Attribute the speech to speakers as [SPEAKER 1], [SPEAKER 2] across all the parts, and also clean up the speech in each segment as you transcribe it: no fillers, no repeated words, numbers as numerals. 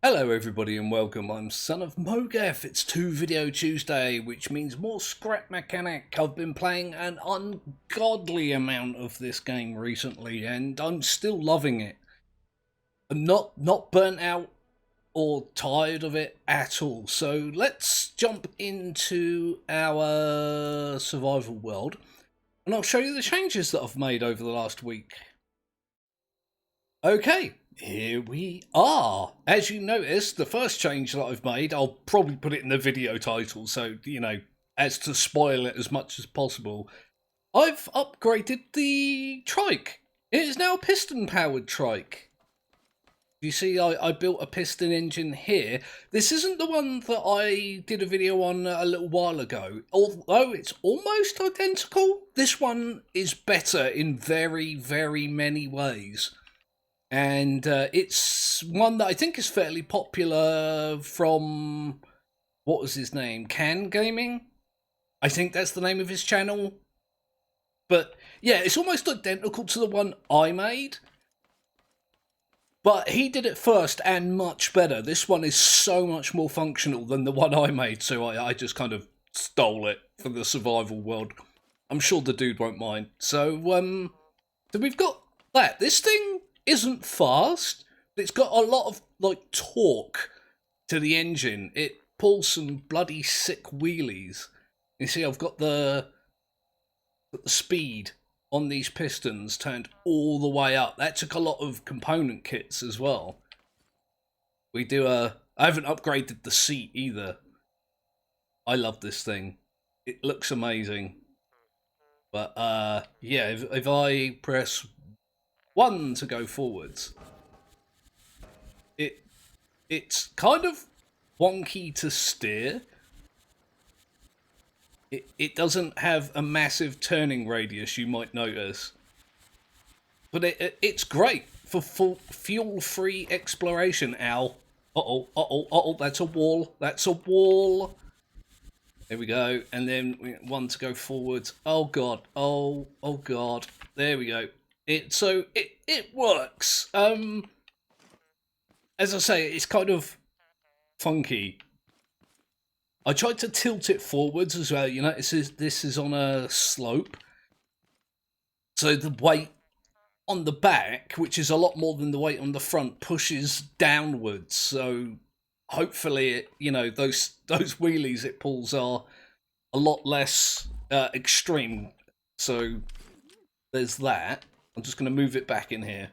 [SPEAKER 1] Hello everybody and welcome, I'm Son of Mogef. It's 2 Video Tuesday, which means more Scrap Mechanic. I've been playing an ungodly amount of this game recently and I'm still loving it. I'm not burnt out or tired of it at all. So let's jump into our survival world and I'll show you the changes that I've made over the last week. Okay, here we are. As you notice, the first change that I've made, I'll probably put it in the video title, so, as to spoil it as much as possible. I've upgraded the trike. It is now a piston-powered trike. You see, I built a piston engine here. This isn't the one that I did a video on a little while ago. Although it's almost identical, this one is better in very, very many ways. And it's one that I think is fairly popular from, what was his name, Can Gaming? I think that's the name of his channel. But yeah, it's almost identical to the one I made. But he did it first and much better. This one is so much more functional than the one I made, so I just kind of stole it for the survival world. I'm sure the dude won't mind. So we've got that. This thing isn't fast, but it's got a lot of torque to the engine. It pulls some bloody sick wheelies. You see, I've got the speed on these pistons turned all the way up. That took a lot of component kits as well. I haven't upgraded the seat either. I love this thing. It looks amazing. But yeah, if I press 1 to go forwards, it's kind of wonky to steer. It doesn't have a massive turning radius, you might notice, but it's great for fuel-free exploration. Ow! Uh-oh! That's a wall. That's a wall. There we go. And then 1 to go forwards. Oh god. Oh god. There we go. It works. As I say, it's kind of funky. I tried to tilt it forwards as well. You know, this is on a slope, so the weight on the back, which is a lot more than the weight on the front, pushes downwards. So hopefully, those wheelies it pulls are a lot less extreme. So there's that. I'm just going to move it back in here.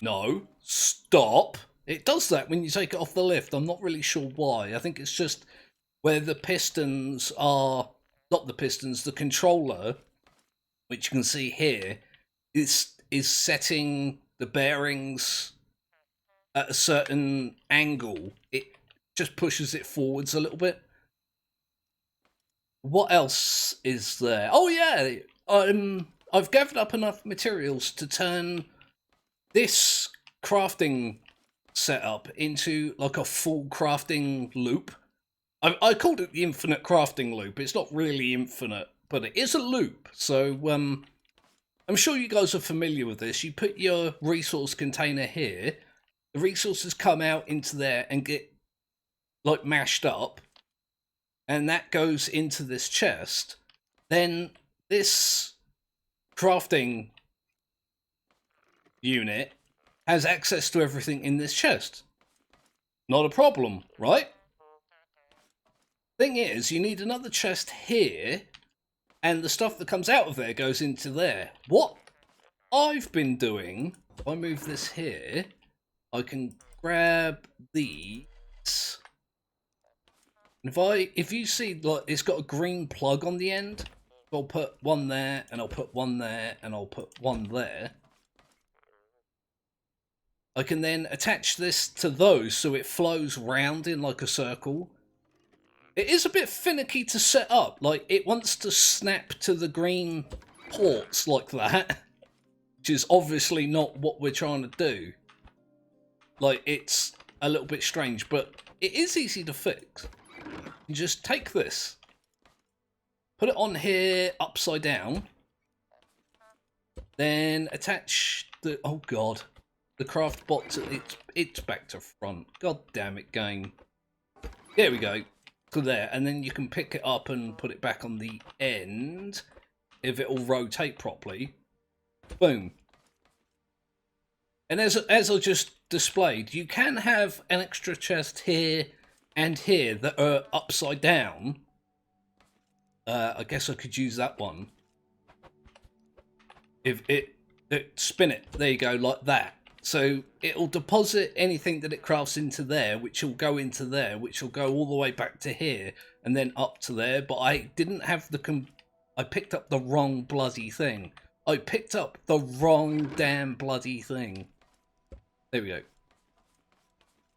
[SPEAKER 1] No, stop. It does that when you take it off the lift. I'm not really sure why. I think it's just where the pistons are, not the pistons, the controller, which you can see here, is setting the bearings at a certain angle. It just pushes it forwards a little bit. What else is there? Oh yeah, I've gathered up enough materials to turn this crafting setup into like a full crafting loop. I called it the infinite crafting loop. It's not really infinite, but it is a loop. So I'm sure you guys are familiar with this. You put your resource container here, the resources come out into there and get like mashed up, and that goes into this chest. Then this crafting unit has access to everything in this chest. Not a problem, right? Thing is, you need another chest here, and the stuff that comes out of there goes into there. What I've been doing, if I move this here, I can grab these. And if you see, like, it's got a green plug on the end, I'll put one there, and I'll put one there, and I'll put one there. I can then attach this to those so it flows round in like a circle. It is a bit finicky to set up. Like, it wants to snap to the green ports like that, which is obviously not what we're trying to do. Like, it's a little bit strange, but it is easy to fix. You just take this, put it on here upside down, then attach the... Oh god. the craft bot, it's back to front. God damn it, game. There we go. To there, and then you can pick it up and put it back on the end if it will rotate properly. Boom. And as I just displayed, you can have an extra chest here and here that are upside down. I guess I could use that one. If it spin it, there you go, like that. So it'll deposit anything that it crafts into there, which will go into there, which will go all the way back to here and then up to there. But I didn't have I picked up the wrong bloody thing. I picked up the wrong damn bloody thing. There we go.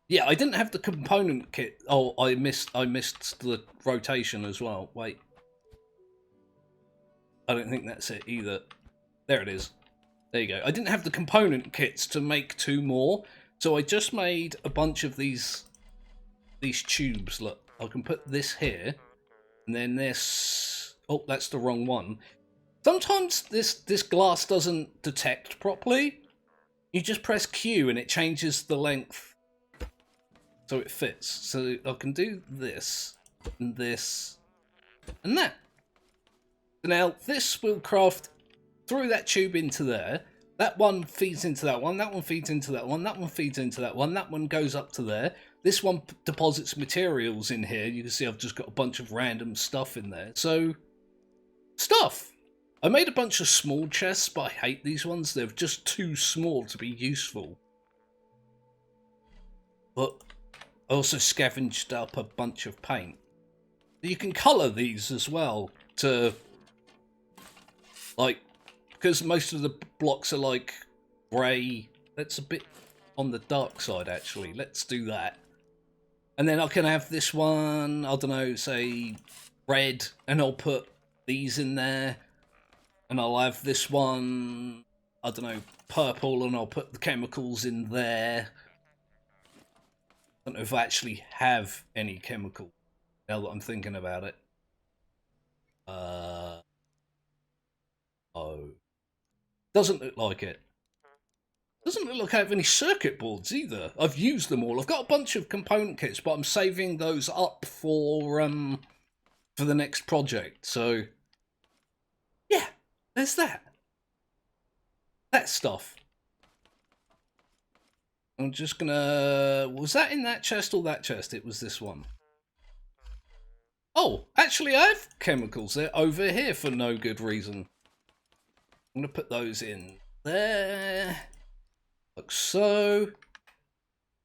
[SPEAKER 1] Yeah, I didn't have the component kit. Oh, I missed the rotation as well. Wait. I don't think that's it either. There it is. There you go. I didn't have the component kits to make 2 more, so I just made a bunch of these tubes. Look, I can put this here, and then this. Oh, that's the wrong one. Sometimes this glass doesn't detect properly. You just press Q and it changes the length so it fits. So I can do this and this and that. Now this will craft through that tube into there. That one feeds into that one, that one feeds into that one, that one feeds into that one, that one goes up to there. This one deposits materials in here. You can see I've just got a bunch of random stuff in there. So, stuff! I made a bunch of small chests, but I hate these ones. They're just too small to be useful. But I also scavenged up a bunch of paint. You can colour these as well to, like, because most of the blocks are like grey. That's a bit on the dark side, actually. Let's do that. And then I can have this one, I don't know, say red, and I'll put these in there. And I'll have this one, I don't know, purple, and I'll put the chemicals in there. I don't know if I actually have any chemical, now that I'm thinking about it. Oh. Doesn't look like it. Doesn't look like I have any circuit boards either. I've used them all. I've got a bunch of component kits, but I'm saving those up for the next project. So, yeah, there's that. That stuff. I'm just gonna... Was that in that chest or that chest? It was this one. Oh, actually I have chemicals. They're over here for no good reason. I'm gonna put those in there. Like so.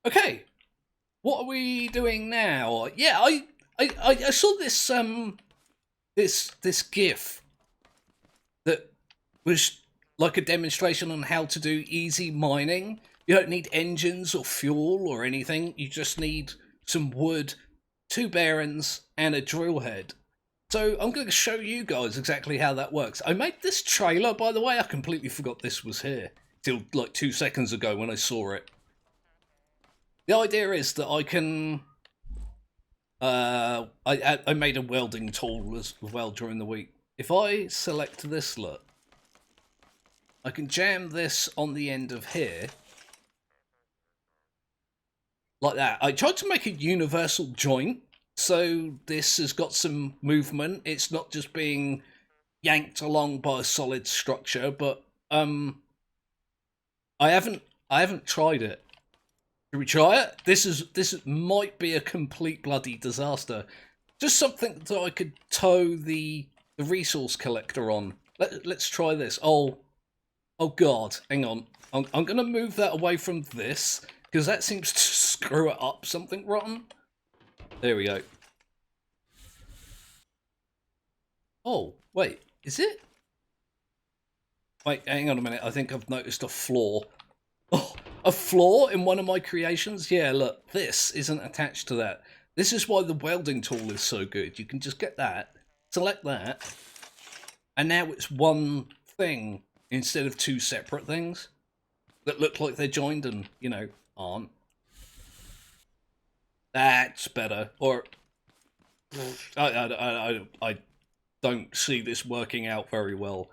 [SPEAKER 1] Okay. What are we doing now? Yeah, I saw this this GIF that was like a demonstration on how to do easy mining. You don't need engines or fuel or anything. You just need some wood, 2 bearings, and a drill head. So I'm going to show you guys exactly how that works. I made this trailer, by the way. I completely forgot this was here till like 2 seconds ago when I saw it. The idea is that I can... I made a welding tool as well during the week. If I select this, look, I can jam this on the end of here. Like that. I tried to make a universal joint, so this has got some movement. It's not just being yanked along by a solid structure, but I haven't tried it. Should we try it? This might be a complete bloody disaster. Just something that I could tow the resource collector on. Let's try this. Oh God, hang on. I'm gonna move that away from this because that seems to screw it up something rotten. There we go. Oh, wait, is it? Wait, hang on a minute. I think I've noticed a flaw. Oh, a flaw in one of my creations? Yeah, look, this isn't attached to that. This is why the welding tool is so good. You can just get that, select that, and now it's one thing instead of 2 separate things that look like they're joined and, you know, aren't. That's better. Or I don't see this working out very well.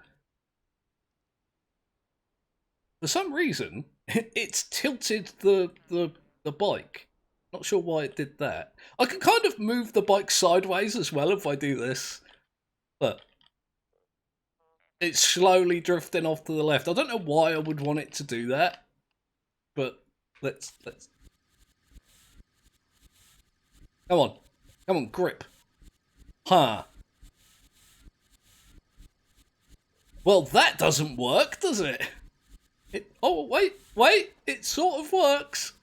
[SPEAKER 1] For some reason, it's tilted the bike. Not sure why it did that. I can kind of move the bike sideways as well if I do this. Look. It's slowly drifting off to the left. I don't know why I would want it to do that. But let's come on. Come on, grip. Huh. Well, that doesn't work, does it? Oh, wait. It sort of works.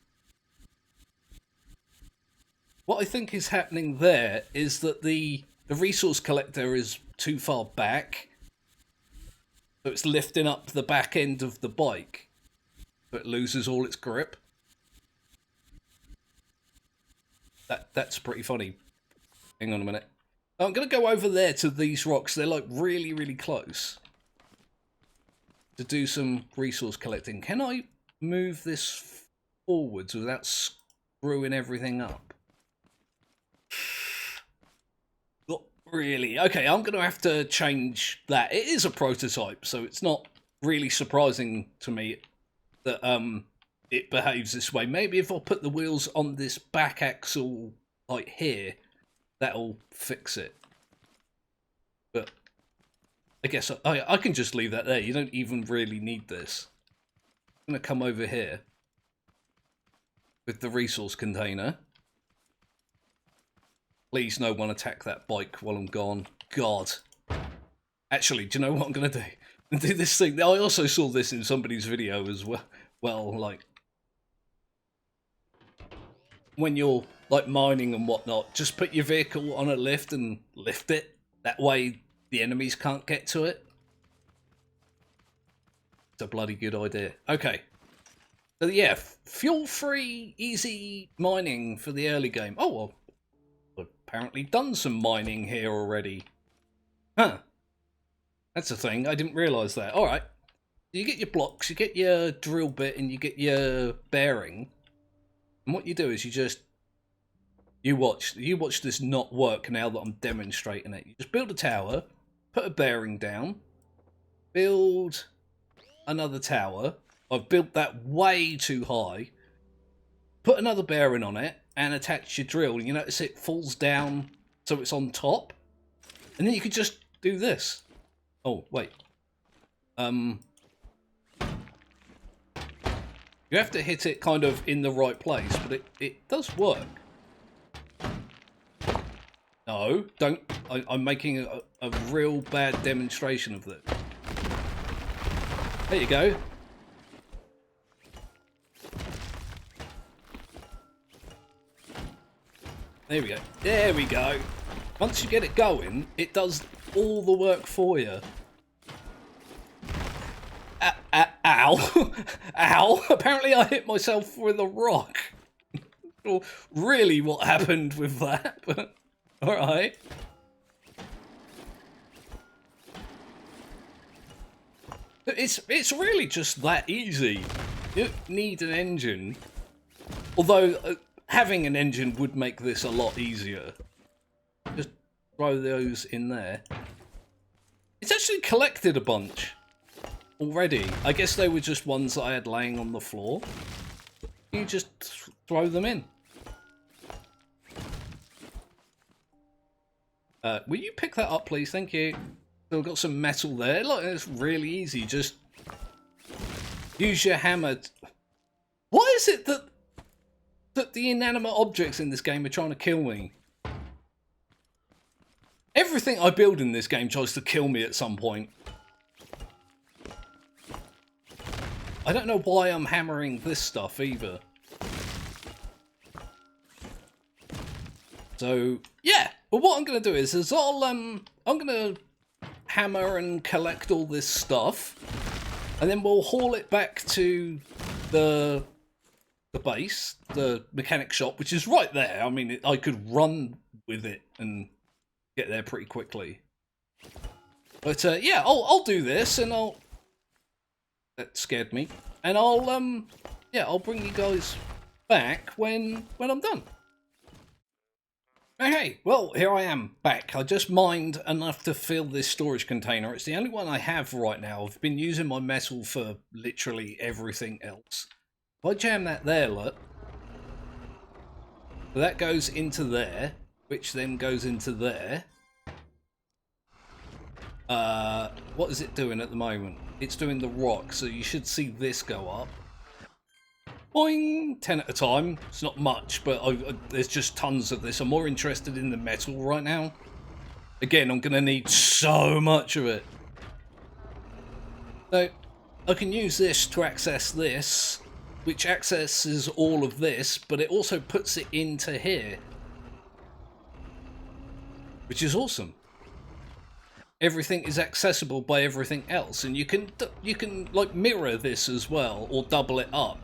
[SPEAKER 1] What I think is happening there is that the resource collector is too far back. So it's lifting up the back end of the bike. So it loses all its grip. That's pretty funny. Hang on a minute. I'm going to go over there to these rocks. They're like really, really close. To do some resource collecting. Can I move this forwards without screwing everything up? Not really. Okay, I'm going to have to change that. It is a prototype, so it's not really surprising to me that it behaves this way. Maybe if I put the wheels on this back axle like here, that'll fix it. But I guess I can just leave that there. You don't even really need this. I'm going to come over here with the resource container. Please no one attack that bike while I'm gone. God. Actually, do you know what I'm going to do? Do this thing. I also saw this in somebody's video as well. Well, like, when you're like mining and whatnot, just put your vehicle on a lift and lift it. That way the enemies can't get to it. It's a bloody good idea. Okay. So yeah, fuel-free, easy mining for the early game. Oh, well, I've apparently done some mining here already. Huh. That's a thing. I didn't realise that. Alright. You get your blocks, you get your drill bit, and you get your bearing. And what you do is you watch this not work now that I'm demonstrating it. You just build a tower, put a bearing down, build another tower. I've built that way too high. Put another bearing on it and attach your drill. You notice it falls down so it's on top. And then you could just do this. Oh, wait. You have to hit it kind of in the right place, but it does work. No, don't. I'm making a real bad demonstration of that. There you go. There we go. There we go. Once you get it going, it does all the work for you. Ow. Ow. Apparently I hit myself with a rock. Or really what happened with that, but alright. It's really just that easy. You don't need an engine. Although having an engine would make this a lot easier. Just throw those in there. It's actually collected a bunch already. I guess they were just ones that I had laying on the floor. You just throw them in. Will you pick that up, please? Thank you. Still got some metal there. Look, it's really easy. Just use your hammer. Why is it that the inanimate objects in this game are trying to kill me? Everything I build in this game tries to kill me at some point. I don't know why I'm hammering this stuff either. So yeah, but what I'm gonna do is I'm gonna hammer and collect all this stuff, and then we'll haul it back to the base, the mechanic shop, which is right there. I mean, I could run with it and get there pretty quickly. But yeah, I'll do this, and that scared me, and I'll bring you guys back when I'm done. Okay, well, here I am, back. I just mined enough to fill this storage container. It's the only one I have right now. I've been using my metal for literally everything else. If I jam that there, look, so that goes into there, which then goes into there. What is it doing at the moment? It's doing the rock, so you should see this go up. Boing! 10 at a time. It's not much, but there's just tons of this. I'm more interested in the metal right now. Again, I'm going to need so much of it. So, I can use this to access this, which accesses all of this, but it also puts it into here. Which is awesome. Everything is accessible by everything else, and you can like mirror this as well, or double it up.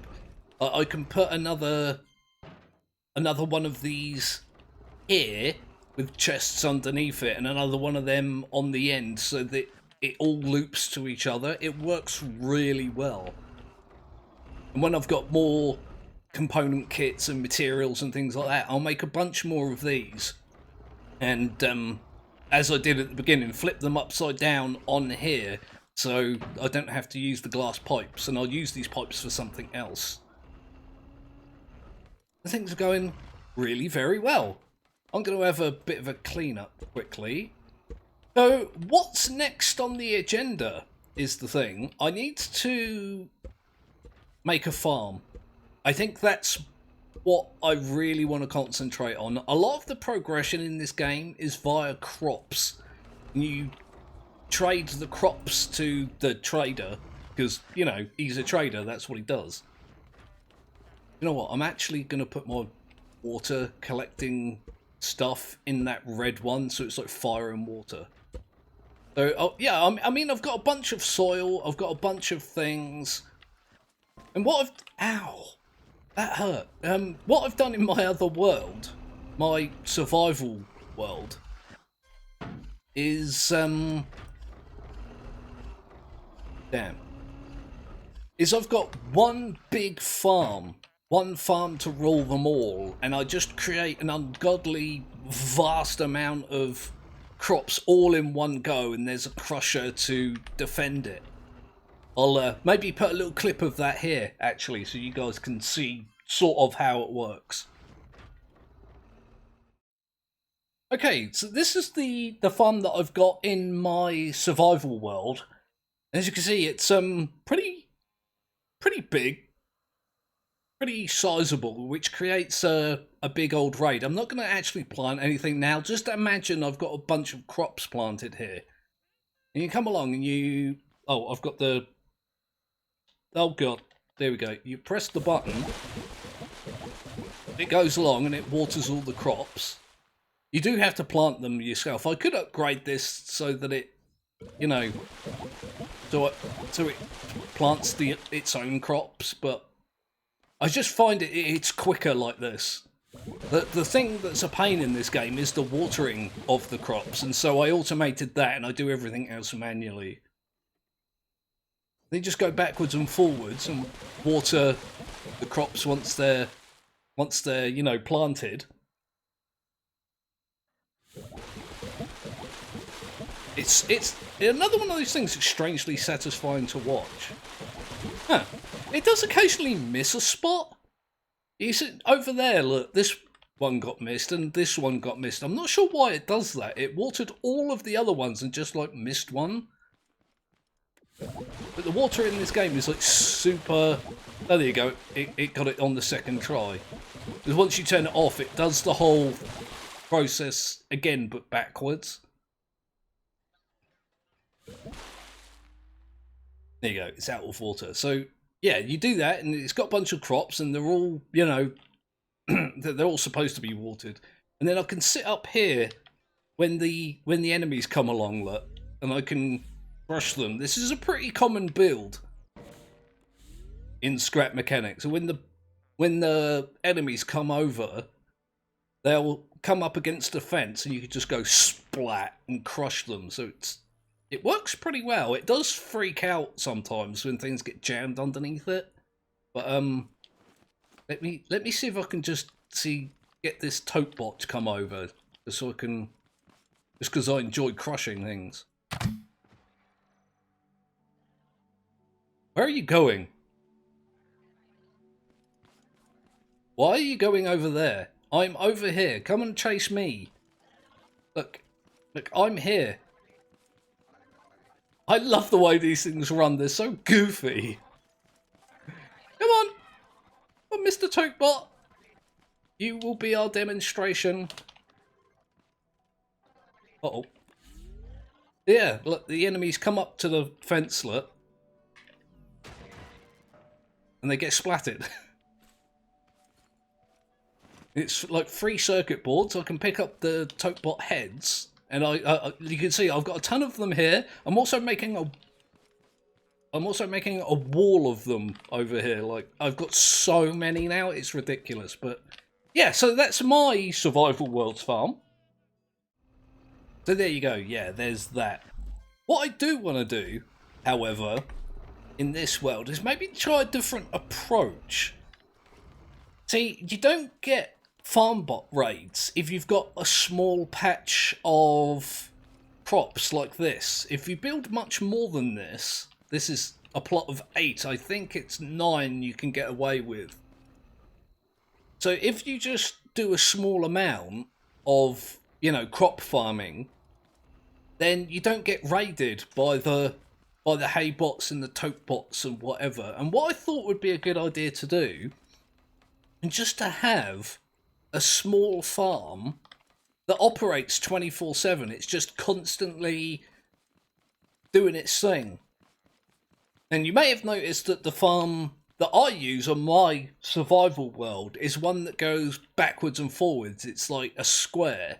[SPEAKER 1] I can put another one of these here with chests underneath it, and another one of them on the end, so that it all loops to each other. It works really well. And when I've got more component kits and materials and things like that, I'll make a bunch more of these. And as I did at the beginning, flip them upside down on here, so I don't have to use the glass pipes, and I'll use these pipes for something else. Things are going really very well. I'm going to have a bit of a clean-up quickly. So, what's next on the agenda is the thing. I need to make a farm. I think that's what I really want to concentrate on. A lot of the progression in this game is via crops. You trade the crops to the trader, because, you know, he's a trader, that's what he does. You know what, I'm actually going to put my water collecting stuff in that red one, so it's like fire and water. So, oh, yeah, I mean, I've got a bunch of soil, I've got a bunch of things, and what I've... Ow! That hurt. What I've done in my other world, my survival world, is, damn. Is I've got one big farm. One farm to rule them all, and I just create an ungodly vast amount of crops all in one go, and there's a crusher to defend it. I'll maybe put a little clip of that here, actually, so you guys can see sort of how it works. Okay, so this is the farm that I've got in my survival world. As you can see, it's pretty big. Pretty sizable, which creates a big old raid. I'm not going to actually plant anything now. Just imagine I've got a bunch of crops planted here. And you come along and you... Oh, I've got the... Oh, God. There we go. You press the button. It goes along and it waters all the crops. You do have to plant them yourself. I could upgrade this so that it, you know... So it plants its own crops, but... I just find it's quicker like this. The thing that's a pain in this game is the watering of the crops, and so I automated that and I do everything else manually. They just go backwards and forwards and water the crops once they're you know, planted. It's another one of those things that's strangely satisfying to watch. Huh. It does occasionally miss a spot. You see, over there, look, this one got missed and this one got missed. I'm not sure why it does that. It watered all of the other ones and just, like, missed one. But the water in this game is, like, super... Oh, there you go. It got it on the second try. Because once you turn it off, it does the whole process again, but backwards. There you go. It's out of water. So... yeah, you do that, and it's got a bunch of crops, and they're all, you know, they're all supposed to be watered. And then I can sit up here when the enemies come along, look, and I can brush them. This is a pretty common build in Scrap Mechanics. So when the enemies come over, they'll come up against a fence, and you can just go splat and crush them. So it works pretty well. It does freak out sometimes when things get jammed underneath it. But let me see if I can just get this tote bot to come over, just so I can, just because I enjoy crushing things. Where are you going? Why are you going over there? I'm over here. Come and chase me. Look, I'm here. I love the way these things run. They're so goofy. Come on. Come on, Mr. Tokebot. You will be our demonstration. Uh-oh. Yeah, look, the enemies come up to the fencelet. And they get splattered. It's like 3 circuit boards. I can pick up the Tokebot heads. And you can see I've got a ton of them here. I'm also making a wall of them over here. Like, I've got so many now, it's ridiculous. But yeah, so that's my Survival Worlds farm. So there you go. Yeah, there's that. What I do want to do, however, in this world is maybe try a different approach. See, you don't get farm bot raids if you've got a small patch of crops like this. If you build much more than this, this is a plot of 8. I think it's 9 you can get away with. So if you just do a small amount of, you know, crop farming, then you don't get raided by the hay bots and the tote bots and whatever. And what I thought would be a good idea to do, and just to have a small farm that operates 24/7. It's just constantly doing its thing. And you may have noticed that the farm that I use on my survival world is one that goes backwards and forwards. It's like a square.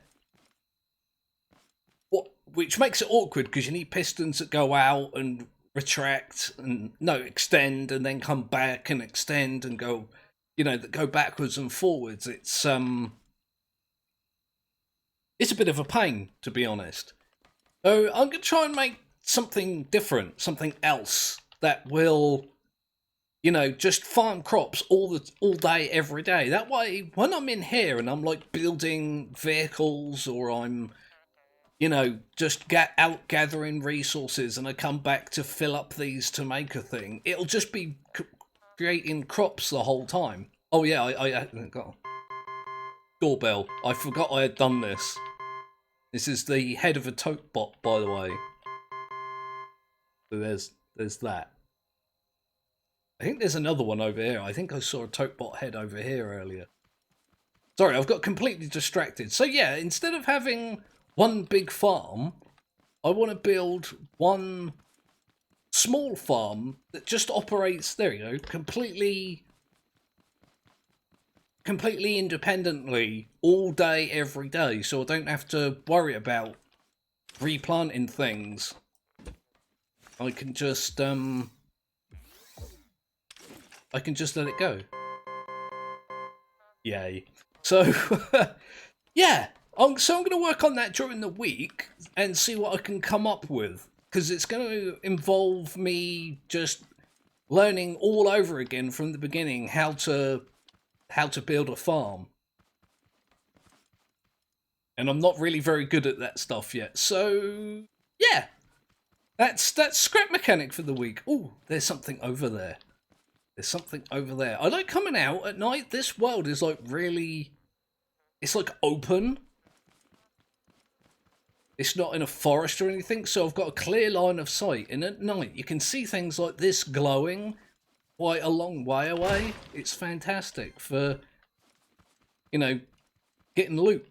[SPEAKER 1] Which makes it awkward because you need pistons that go out and retract and extend and then come back and extend and go, you know, that go backwards and forwards. It's a bit of a pain, to be honest. So I'm gonna try and make something different, something else that will, you know, just farm crops all day, every day. That way, when I'm in here and I'm like building vehicles or I'm, you know, just out gathering resources and I come back to fill up these to make a thing, it'll just be creating crops the whole time. Oh yeah, I got doorbell. I forgot I had done this. This is the head of a tote bot, by the way. So there's that. I think there's another one over here. I think I saw a tote bot head over here earlier. Sorry, I've got completely distracted. So yeah, instead of having one big farm, I want to build one small farm that just operates, there you go, completely independently all day, every day, so I don't have to worry about replanting things. I can just let it go. Yay. So yeah, I'm going to work on that during the week and see what I can come up with, because it's going to involve me just learning all over again from the beginning how to build a farm. And I'm not really very good at that stuff yet. So yeah, that's scrap mechanic for the week. Oh, there's something over there. There's something over there. I like coming out at night. This world is like really, it's like open. It's not in a forest or anything, so I've got a clear line of sight. And at night, you can see things like this glowing quite a long way away. It's fantastic for, you know, getting loot.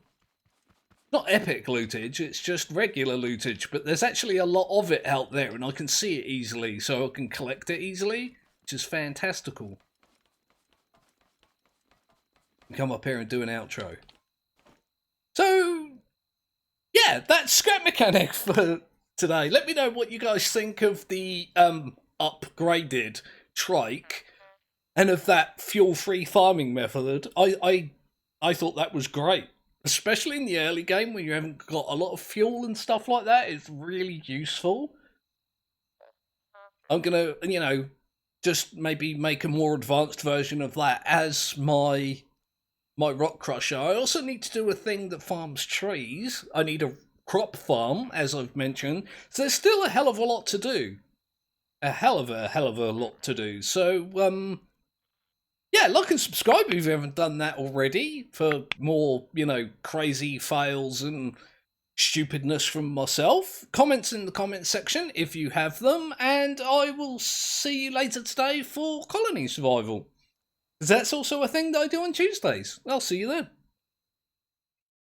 [SPEAKER 1] Not epic lootage, it's just regular lootage, but there's actually a lot of it out there and I can see it easily, so I can collect it easily, which is fantastical. Come up here and do an outro. So yeah, that's scrap mechanic for today. Let me know what you guys think of the upgraded trike and of that fuel-free farming method. I thought that was great, especially in the early game when you haven't got a lot of fuel and stuff like that. It's really useful. I'm gonna, you know, just maybe make a more advanced version of that as my rock crusher. I also need to do a thing that farms trees. I need a crop farm, as I've mentioned. So there's still a hell of a lot to do. A hell of a lot to do. So Yeah, like and subscribe if you haven't done that already for more, crazy fails and stupidness from myself. Comments in the comments section if you have them, and I will see you later today for colony survival. Because that's also a thing that I do on Tuesdays. I'll see you then.